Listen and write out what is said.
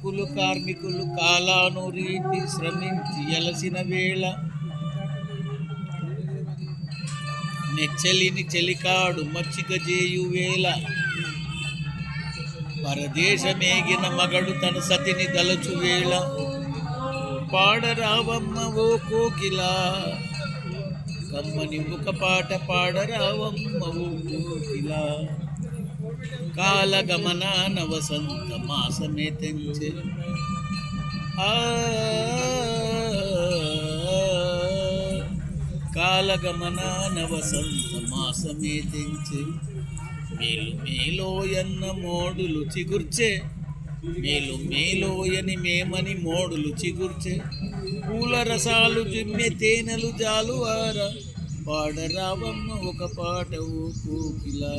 కులు కార్మికులు కాలాను రీతి శ్రమించి ఎలసిన వేళ నెచ్చలిని చెలికాడు మచ్చిక చేయు వేళ పరదేశమేగిన మగడు తన సతిని దలచు వేళ పాడరావమ్మ ఓ కోకిలా కమ్మని ఒక పాట పాడరావమ్మ ఓ కోకిలా కాలగమనాన వసంత మాసమే తెంచె కాలగమనాన వసంత మాసమే తెంచె మేలు మేలోయన్న మోడులు చిగుర్చే మేలు మేలోయని మేమని మోడులు చిగుర్చే పూల రసాలు జిమ్మె తేనెలు జాలువార పాడరావమ్మ ఒక పాట ఓ కోకిలా